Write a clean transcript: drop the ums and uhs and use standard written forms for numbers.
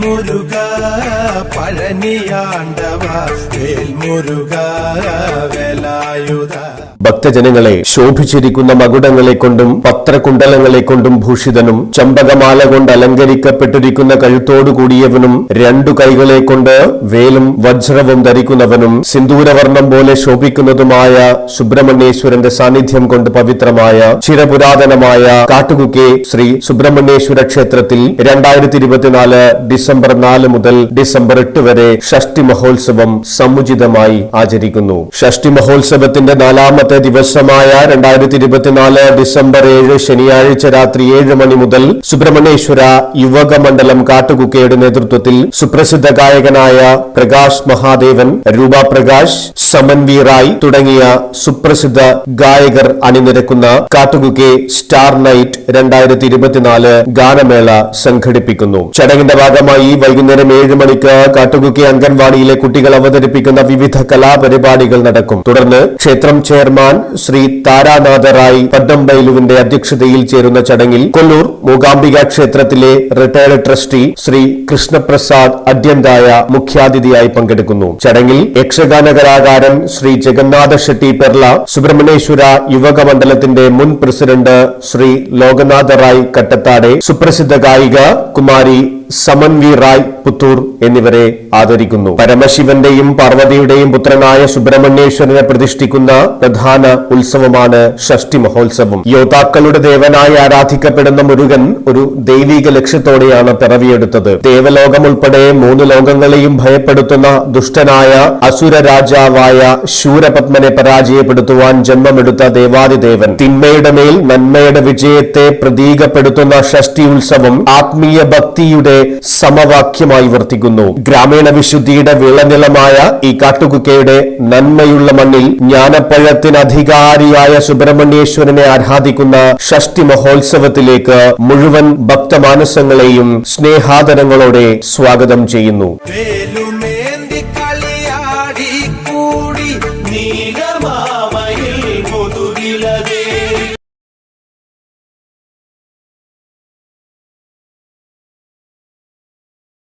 മുരുക പഴനിയാണ്ടവ വേൽമുരുക വേലായുധ. ഭക്തജനങ്ങളെ ശോഭിച്ചിരിക്കുന്ന മകുടങ്ങളെ കൊണ്ടും പത്രകുണ്ടലങ്ങളെ കൊണ്ടും ഭൂഷിതനും ചമ്പകമാല കൊണ്ട് അലങ്കരിക്കപ്പെട്ടിരിക്കുന്ന കഴുത്തോടു കൂടിയവനും രണ്ടു കൈകളെ കൊണ്ട് വേലും വജ്രവും ധരിക്കുന്നവനും സിന്ദൂരവർണ്ണം പോലെ ശോഭിക്കുന്നതുമായ സുബ്രഹ്മണ്യേശ്വരന്റെ സാന്നിധ്യം കൊണ്ട് പവിത്രമായ ചിരപുരാതനമായ കാട്ടുകുക്കെ ശ്രീ സുബ്രഹ്മണ്യേശ്വര ക്ഷേത്രത്തിൽ 2024 ഡിസംബർ 4 മുതൽ ഡിസംബർ 8 വരെ ഷഷ്ടി മഹോത്സവം സമുചിതമായി ആചരിക്കുന്നു. ഷഷ്ടി മഹോത്സവത്തിന്റെ 4ാമത്തെ ദിവസമായ 2024 ഡിസംബർ 7 ശനിയാഴ്ച രാത്രി 7 മണി മുതൽ സുബ്രഹ്മണ്യേശ്വര യുവകമണ്ഡലം കാട്ടുകുക്കയുടെ നേതൃത്വത്തിൽ സുപ്രസിദ്ധ ഗായകനായ പ്രകാശ് മഹാദേവൻ, രൂപ പ്രകാശ്, സമൻ വി റായ് തുടങ്ങിയ സുപ്രസിദ്ധ ഗായകർ അണിനിരക്കുന്ന കാട്ടുകുക്കെ സ്റ്റാർ നൈറ്റ് 2024 ഗാനമേള സംഘടിപ്പിക്കുന്നു. ചടങ്ങിന്റെ ഭാഗമായി വൈകുന്നേരം 7 മണിക്ക് കാട്ടുകുക്കെ അംഗൻവാടിയിലെ കുട്ടികൾ അവതരിപ്പിക്കുന്ന വിവിധ കലാപരിപാടികൾ നടക്കും. തുടർന്ന് ക്ഷേത്രം ചെയർമാൻ ശ്രീ താരാനാഥ റായ് പട്ടംബൈലുവിന്റെ അധ്യക്ഷതയിൽ ചേരുന്ന ചടങ്ങിൽ കൊല്ലൂർ മൂകാംബിക ക്ഷേത്രത്തിലെ റിട്ടയർഡ് ട്രസ്റ്റി ശ്രീ കൃഷ്ണപ്രസാദ് അഡ്യന്തായ മുഖ്യാതിഥിയായി പങ്കെടുക്കുന്നു. ചടങ്ങിൽ യക്ഷഗാന കലാകാരൻ ശ്രീ ജഗന്നാഥ ഷെട്ടി പെർല, സുബ്രഹ്മണ്യേശ്വര യുവക മണ്ഡലത്തിന്റെ മുൻ പ്രസിഡന്റ് ശ്രീ ലോകനാഥ റായ് കട്ടത്താടെ, സുപ്രസിദ്ധ ഗായിക കുമാരി സമൻ വി റായ് പുത്തൂർ എന്നിവരെ ആദരിക്കുന്നു. പരമശിവന്റെയും പാർവതിയുടെയും പുത്രനായ സുബ്രഹ്മണ്യേശ്വരനെ പ്രതിഷ്ഠിക്കുന്ന പ്രധാന ഉത്സവമാണ് ഷഷ്ടി മഹോത്സവം. യോദ്ധാക്കളുടെ ദേവനായി ആരാധിക്കപ്പെടുന്ന മുരുകൻ ഒരു ദൈവിക ലക്ഷ്യത്തോടെയാണ് പിറവിയെടുത്തത്. ദേവലോകം ഉൾപ്പെടെ 3 ലോകങ്ങളെയും ഭയപ്പെടുത്തുന്ന ദുഷ്ടനായ അസുര രാജാവായ ശൂരപത്മനെ പരാജയപ്പെടുത്തുവാൻ ജന്മമെടുത്ത ദേവാദിദേവൻ തിന്മയുടെ മേൽ നന്മയുടെ വിജയത്തെ പ്രതീകപ്പെടുത്തുന്ന ഷഷ്ടി ഉത്സവം ആത്മീയ ഭക്തിയുടെ സമവാക്യമായി വർത്തിക്കുന്നു. ഗ്രാമീണ വിശുദ്ധിയുടെ വിളനിലമായ ഈ കാട്ടുകുക്കയുടെ നന്മയുള്ള മണ്ണിൽ ജ്ഞാനപ്പഴത്തിന് അധികാരിയായ സുബ്രഹ്മണ്യേശ്വരനെ ആരാധിക്കുന്ന ഷഷ്ടി മഹോത്സവത്തിലേക്ക് മുഴുവൻ ഭക്തമാനസങ്ങളെയും സ്നേഹാദരങ്ങളോടെ സ്വാഗതം ചെയ്യുന്നു.